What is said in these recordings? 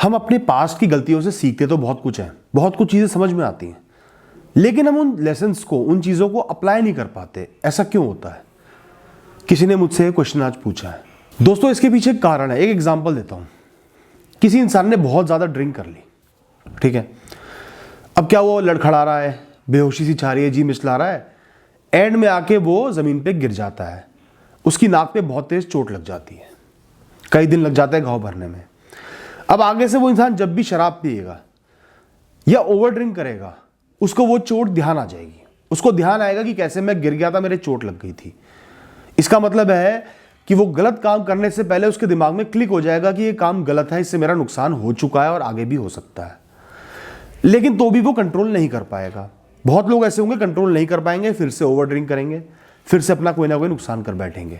हम अपने पास्ट की गलतियों से सीखते तो बहुत कुछ है, बहुत कुछ चीज़ें समझ में आती हैं, लेकिन हम उन लेसन्स को, उन चीज़ों को अप्लाई नहीं कर पाते। ऐसा क्यों होता है? किसी ने मुझसे क्वेश्चन आज पूछा है। दोस्तों, इसके पीछे एक कारण है। एक एग्जांपल देता हूं। किसी इंसान ने बहुत ज़्यादा ड्रिंक कर ली, ठीक है। अब क्या वो लड़खड़ा रहा है, बेहोशी सी छा रही है, जी मिचला रहा है, एंड में आके वो ज़मीन पे गिर जाता है। उसकी नाक पे बहुत तेज चोट लग जाती है, कई दिन लग जाता है घाव भरने में। अब आगे से वो इंसान जब भी शराब पिएगा या ओवर ड्रिंक करेगा, उसको वो चोट ध्यान आ जाएगी। उसको ध्यान आएगा कि कैसे मैं गिर गया था, मेरे चोट लग गई थी। इसका मतलब है कि वो गलत काम करने से पहले उसके दिमाग में क्लिक हो जाएगा कि ये काम गलत है, इससे मेरा नुकसान हो चुका है और आगे भी हो सकता है। लेकिन तो भी वो कंट्रोल नहीं कर पाएगा। बहुत लोग ऐसे होंगे कंट्रोल नहीं कर पाएंगे, फिर से ओवर ड्रिंक करेंगे, फिर से अपना कोई ना कोई नुकसान कर बैठेंगे।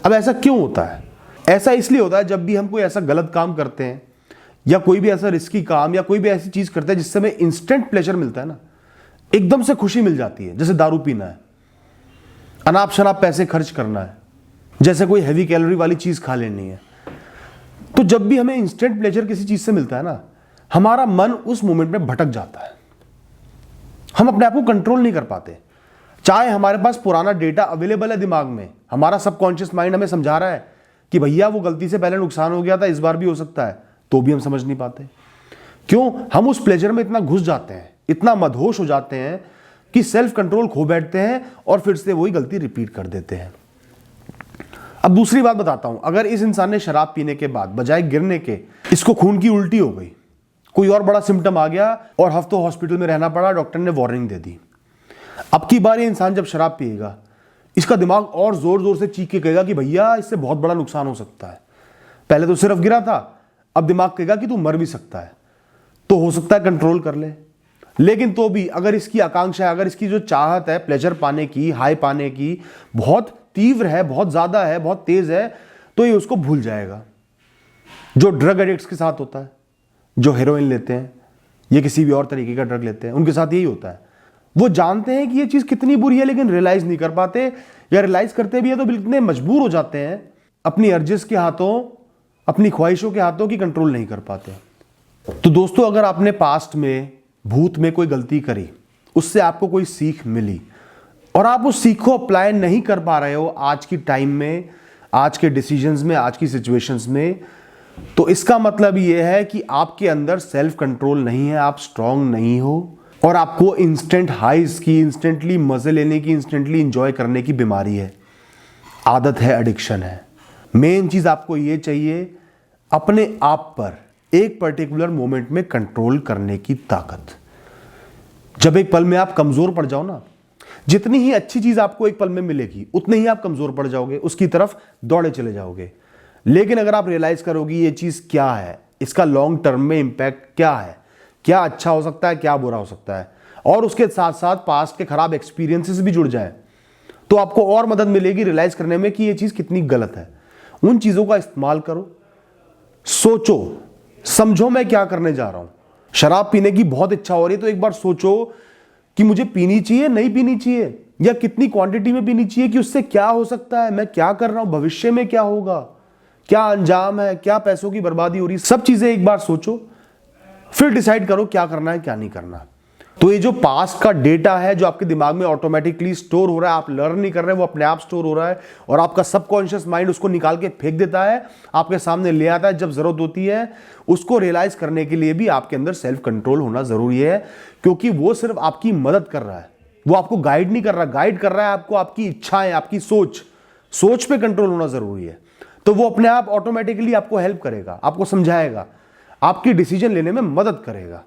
अब ऐसा क्यों होता है? ऐसा इसलिए होता है जब भी हम कोई ऐसा गलत काम करते हैं या कोई भी ऐसा रिस्की काम या कोई भी ऐसी चीज करते हैं जिससे हमें इंस्टेंट प्लेजर मिलता है ना, एकदम से खुशी मिल जाती है। जैसे दारू पीना है, अनाप शनाप पैसे खर्च करना है, जैसे कोई हैवी कैलोरी वाली चीज खा लेनी है। तो जब भी हमें इंस्टेंट प्लेजर किसी चीज से मिलता है ना, हमारा मन उस मोमेंट में भटक जाता है। हम अपने आप को कंट्रोल नहीं कर पाते। चाहे हमारे पास पुराना डेटा अवेलेबल है दिमाग में, हमारा सबकॉन्शियस माइंड हमें समझा रहा है कि भैया वो गलती से पहले नुकसान हो गया था, इस बार भी हो सकता है, तो भी हम समझ नहीं पाते। क्यों? हम उस प्लेजर में इतना घुस जाते हैं, इतना मदहोश हो जाते हैं कि सेल्फ कंट्रोल खो बैठते हैं और फिर से वही गलती रिपीट कर देते हैं। अब दूसरी बात बताता हूं। अगर इस इंसान ने शराब पीने के बाद बजाय गिरने के इसको खून की उल्टी हो गई, कोई और बड़ा सिम्टम आ गया और हफ्तों हॉस्पिटल में रहना पड़ा, डॉक्टर ने वार्निंग दे दी। अब की बार ये इंसान जब शराब पिएगा, इसका दिमाग और जोर जोर से चीख के कहेगा कि भैया इससे बहुत बड़ा नुकसान हो सकता है। पहले तो सिर्फ गिरा था, अब दिमाग कहेगा कि तू मर भी सकता है, तो हो सकता है कंट्रोल कर ले। लेकिन तो भी अगर इसकी आकांक्षा, अगर इसकी जो चाहत है प्लेजर पाने की, हाई पाने की, बहुत तीव्र है, बहुत ज्यादा है, बहुत तेज है, तो ये उसको भूल जाएगा। जो ड्रग एडिक्ट्स के साथ होता है, जो हेरोइन लेते हैं या किसी भी और तरीके का ड्रग लेते हैं, उनके साथ यही होता है। वो जानते हैं कि ये चीज कितनी बुरी है, लेकिन रियलाइज नहीं कर पाते, या रियलाइज करते भी है तो इतने मजबूर हो जाते हैं अपनी अर्जिश के हाथों, अपनी ख्वाहिशों के हाथों की कंट्रोल नहीं कर पाते। तो दोस्तों, अगर आपने पास्ट में, भूत में कोई गलती करी, उससे आपको कोई सीख मिली और आप उस सीख को अप्लाई नहीं कर पा रहे हो आज की टाइम में, आज के डिसीजंस में, आज की सिचुएशंस में, तो इसका मतलब यह है कि आपके अंदर सेल्फ कंट्रोल नहीं है, आप स्ट्रांग नहीं हो और आपको इंस्टेंट हाइज की, इंस्टेंटली मजे लेने की, इंस्टेंटली एंजॉय करने की बीमारी है, आदत है, एडिक्शन है। मेन चीज आपको यह चाहिए, अपने आप पर एक पर्टिकुलर मोमेंट में कंट्रोल करने की ताकत। जब एक पल में आप कमजोर पड़ जाओ ना, जितनी ही अच्छी चीज आपको एक पल में मिलेगी, उतने ही आप कमजोर पड़ जाओगे, उसकी तरफ दौड़े चले जाओगे। लेकिन अगर आप रियलाइज करोगे ये चीज क्या है, इसका लॉन्ग टर्म में इंपैक्ट क्या है, क्या अच्छा हो सकता है, क्या बुरा हो सकता है, और उसके साथ साथ पास्ट के खराब एक्सपीरियंसेस भी जुड़ जाए, तो आपको और मदद मिलेगी रियलाइज करने में कि ये चीज कितनी गलत है। उन चीजों का इस्तेमाल करो, सोचो, समझो मैं क्या करने जा रहा हूं। शराब पीने की बहुत इच्छा हो रही है तो एक बार सोचो कि मुझे पीनी चाहिए, नहीं पीनी चाहिए, या कितनी क्वांटिटी में पीनी चाहिए, कि उससे क्या हो सकता है, मैं क्या कर रहा हूं, भविष्य में क्या होगा, क्या अंजाम है, क्या पैसों की बर्बादी हो रही है। सब चीजें एक बार सोचो, फिर डिसाइड करो क्या करना है, क्या नहीं करना। तो ये जो पास्ट का डेटा है, जो आपके दिमाग में ऑटोमेटिकली स्टोर हो रहा है, आप लर्न नहीं कर रहे, वो अपने आप स्टोर हो रहा है और आपका सबकॉन्शियस माइंड उसको निकाल के फेंक देता है, आपके सामने ले आता है जब जरूरत होती है। उसको रियलाइज करने के लिए भी आपके अंदर सेल्फ कंट्रोल होना जरूरी है, क्योंकि वो सिर्फ आपकी मदद कर रहा है, वो आपको गाइड नहीं कर रहा। गाइड कर रहा है आपको आपकी इच्छाएं, आपकी सोच पे कंट्रोल होना जरूरी है। तो वो अपने आप ऑटोमेटिकली आपको हेल्प करेगा, आपको समझाएगा, आपकी डिसीजन लेने में मदद करेगा।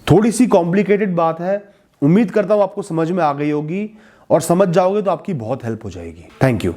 थोड़ी सी कॉम्प्लिकेटेड बात है, उम्मीद करता हूं आपको समझ में आ गई होगी, और समझ जाओगे तो आपकी बहुत हेल्प हो जाएगी। Thank you.